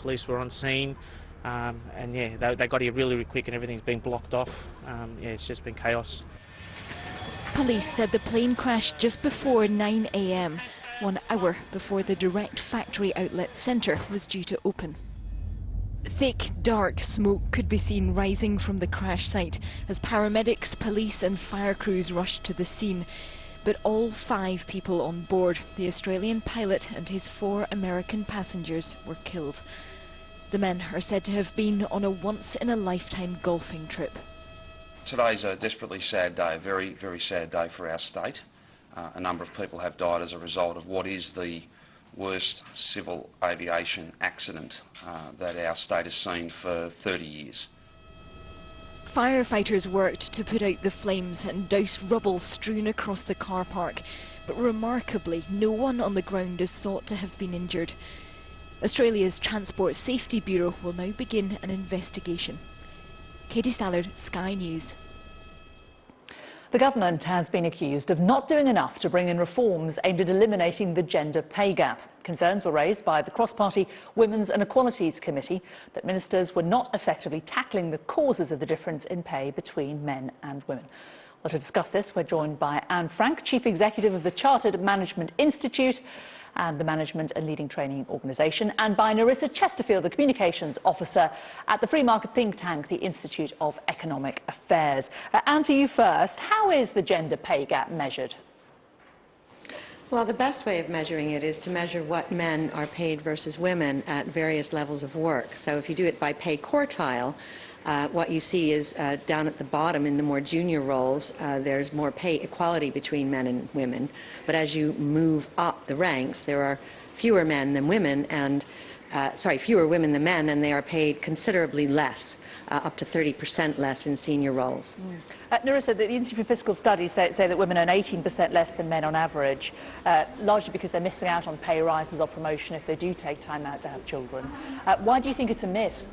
police were on scene, and yeah, they got here really, really quick, and everything's been blocked off. Yeah, it's just been chaos. Police said the plane crashed just before 9 a.m, 1 hour before the direct factory outlet centre was due to open. Thick, dark smoke could be seen rising from the crash site as paramedics, police and fire crews rushed to the scene. But all 5 people on board, the Australian pilot and his 4 American passengers, were killed. The men are said to have been on a once-in-a-lifetime golfing trip. Today's a desperately sad day, a very, very sad day for our state. A number of people have died as a result of what is the worst civil aviation accident that our state has seen for 30 years. Firefighters worked to put out the flames and douse rubble strewn across the car park, but remarkably no one on the ground is thought to have been injured. Australia's Transport Safety Bureau will now begin an investigation. Katie Stallard, Sky News. The government has been accused of not doing enough to bring in reforms aimed at eliminating the gender pay gap. Concerns were raised by the cross-party Women's and Equalities Committee that ministers were not effectively tackling the causes of the difference in pay between men and women. Well, to discuss this, we're joined by Francke, Chief Executive of the Chartered Management Institute and the Management and Leading Training Organisation, and by Narissa Chesterfield, the Communications Officer at the free market think tank, the Institute of Economic Affairs. Anne, to you first, how is the gender pay gap measured? Well, the best way of measuring it is to measure what men are paid versus women at various levels of work. So if you do it by pay quartile, what you see is down at the bottom in the more junior roles, there's more pay equality between men and women. But as you move up the ranks, there are fewer men than women, and fewer women than men, and they are paid considerably less, up to 30% less in senior roles. Narissa, the Institute for Fiscal Studies say that women earn 18% less than men on average, largely because they're missing out on pay rises or promotion if they do take time out to have children. Why do you think it's a myth?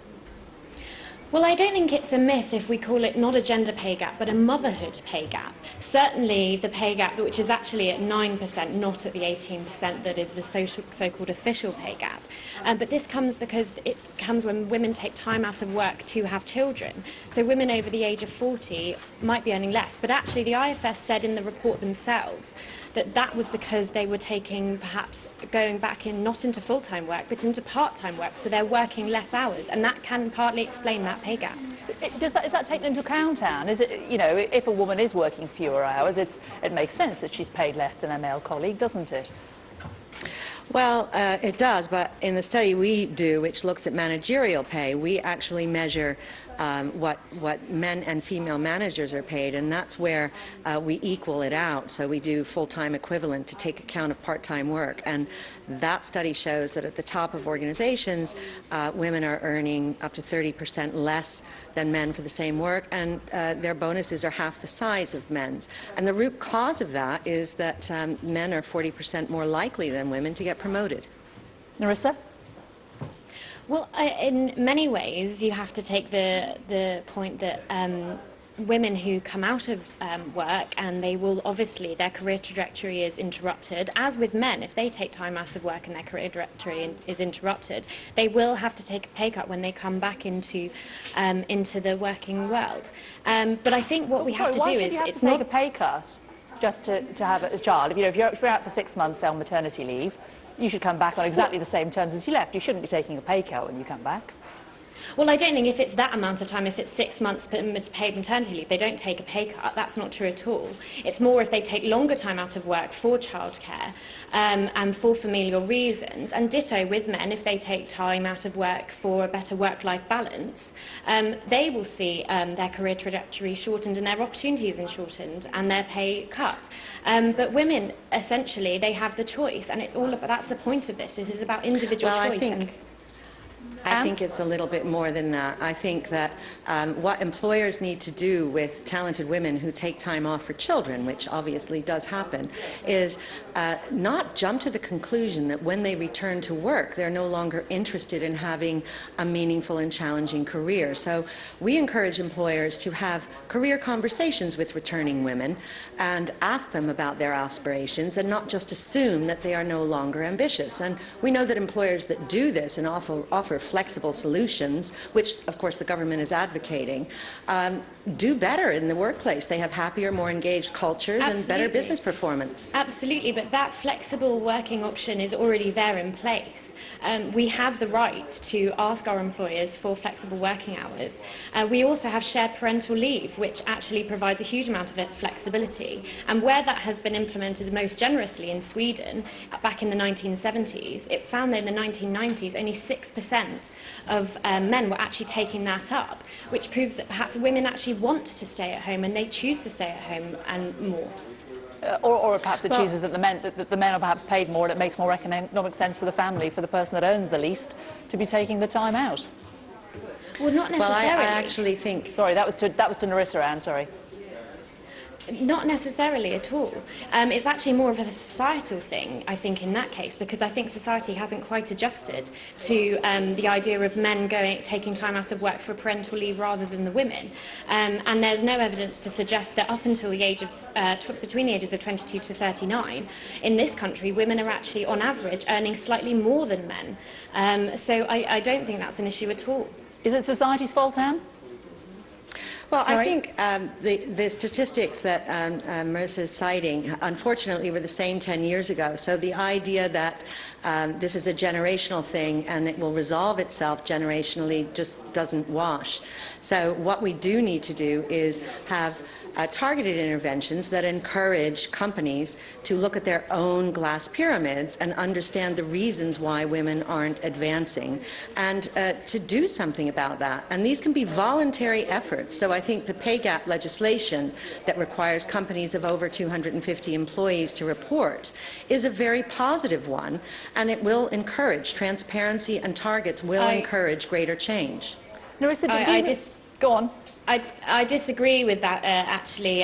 Well, I don't think it's a myth if we call it not a gender pay gap, but a motherhood pay gap. Certainly the pay gap, which is actually at 9%, not at the 18% that is the so-called official pay gap. But this comes because it comes when women take time out of work to have children. So women over the age of 40 might be earning less. But actually the IFS said in the report themselves that that was because they were perhaps going back not into full-time work, but into part-time work. So they're working less hours, and that can partly explain that pay gap. Is that taken into account, Anne? Is it, if a woman is working fewer hours, it makes sense that she's paid less than a male colleague, doesn't it? Well, it does, but in the study we do, which looks at managerial pay, we actually measure what men and female managers are paid, and that's where we equal it out. So we do full-time equivalent to take account of part-time work, and that study shows that at the top of organizations, women are earning up to 30% less than men for the same work, and their bonuses are half the size of men's. And the root cause of that is that men are 40% more likely than women to get promoted. Narissa? Well, in many ways, you have to take the point that women who come out of work, and they will obviously, their career trajectory is interrupted, as with men. If they take time out of work and their career trajectory is interrupted, they will have to take a pay cut when they come back into the working world. But I think what we have to do is, it's not a pay cut just to have a child. If you're out for 6 months on maternity leave, you should come back on exactly the same terms as you left. You shouldn't be taking a pay cut when you come back. Well, I don't think if it's that amount of time, if it's 6 months paid maternity leave, they don't take a pay cut. That's not true at all. It's more if they take longer time out of work for childcare and for familial reasons. And ditto with men, if they take time out of work for a better work-life balance, they will see their career trajectory shortened and their opportunities shortened and their pay cut. But women, essentially, they have the choice, and it's all about, that's the point of this. This is about individual choice. I think it's a little bit more than that. I think that what employers need to do with talented women who take time off for children, which obviously does happen, is not jump to the conclusion that when they return to work, they're no longer interested in having a meaningful and challenging career. So we encourage employers to have career conversations with returning women and ask them about their aspirations, and not just assume that they are no longer ambitious. And we know that employers that do this and offer offer flexible solutions, which of course the government is advocating, do better in the workplace. They have happier, more engaged cultures and better business performance. Absolutely, but that flexible working option is already there in place. We have the right to ask our employers for flexible working hours. We also have shared parental leave, which actually provides a huge amount of flexibility. And where that has been implemented most generously in Sweden, back in the 1970s, it found that in the 1990s only 6% of men were actually taking that up, which proves that perhaps women actually want to stay at home and they choose to stay at home and more. Or perhaps it chooses that the men are perhaps paid more and it makes more economic sense for the family, for the person that earns the least, to be taking the time out. Well, not necessarily. Well, I actually think... Sorry, that was to Narissa, Anne, sorry. Not necessarily at all. It's actually more of a societal thing, I think, in that case, because I think society hasn't quite adjusted to the idea of men taking time out of work for parental leave rather than the women. And there's no evidence to suggest that up until the age of, between the ages of 22 to 39, in this country, women are actually, on average, earning slightly more than men. So I don't think that's an issue at all. Is it society's fault, Anne? Well, Sorry? I think the statistics that Marissa is citing, unfortunately, were the same 10 years ago. So the idea that this is a generational thing and it will resolve itself generationally just doesn't wash. So what we do need to do is have targeted interventions that encourage companies to look at their own glass pyramids and understand the reasons why women aren't advancing and to do something about that. And these can be voluntary efforts. So I think the pay gap legislation that requires companies of over 250 employees to report is a very positive one, and it will encourage transparency, and targets will encourage greater change. Narissa, go on. I disagree with that, actually,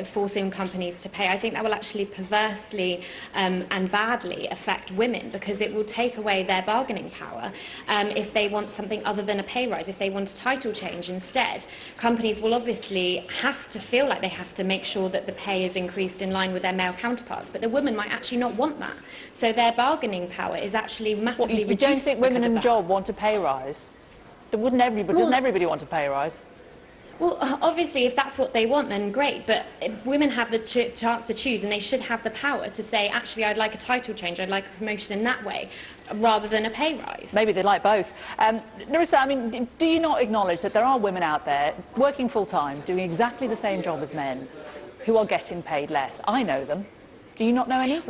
forcing companies to pay. I think that will actually perversely and badly affect women, because it will take away their bargaining power if they want something other than a pay rise. If they want a title change instead, companies will obviously have to feel like they have to make sure that the pay is increased in line with their male counterparts, but the women might actually not want that. So their bargaining power is actually massively reduced. You don't think women in a job want a pay rise? Doesn't everybody want a pay rise? Well, obviously, if that's what they want, then great. But women have the chance to choose, and they should have the power to say, actually, I'd like a title change, I'd like a promotion in that way, rather than a pay rise. Maybe they'd like both. Narissa, I mean, do you not acknowledge that there are women out there working full-time, doing exactly the same job as men, who are getting paid less? I know them. Do you not know any?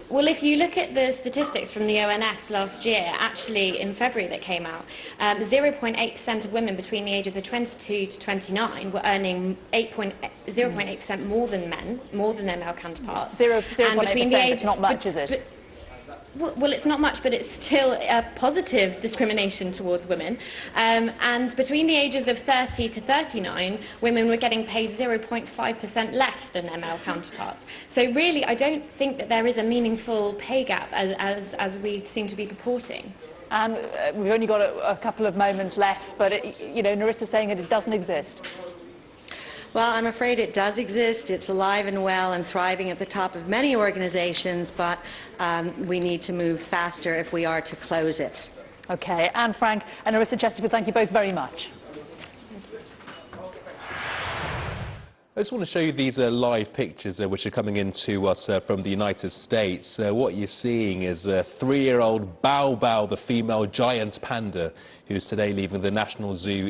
Well, if you look at the statistics from the ONS last year, actually in February that came out, 0.8% of women between the ages of 22 to 29 were earning 0.8% more than men, more than their male counterparts. 0.8%, it's not much, is it? Well, it's not much, but it's still a positive discrimination towards women. And between the ages of 30 to 39, women were getting paid 0.5% less than their male counterparts. So really, I don't think that there is a meaningful pay gap as we seem to be purporting. And we've only got a couple of moments left, but Narissa's saying that it doesn't exist. Well, I'm afraid it does exist. It's alive and well and thriving at the top of many organizations, but we need to move faster if we are to close it. OK, Anne Francke and Narissa Chesterfield, thank you both very much. I just want to show you these live pictures which are coming in to us from the United States. What you're seeing is a 3-year-old Bao Bao, the female giant panda, who's today leaving the National Zoo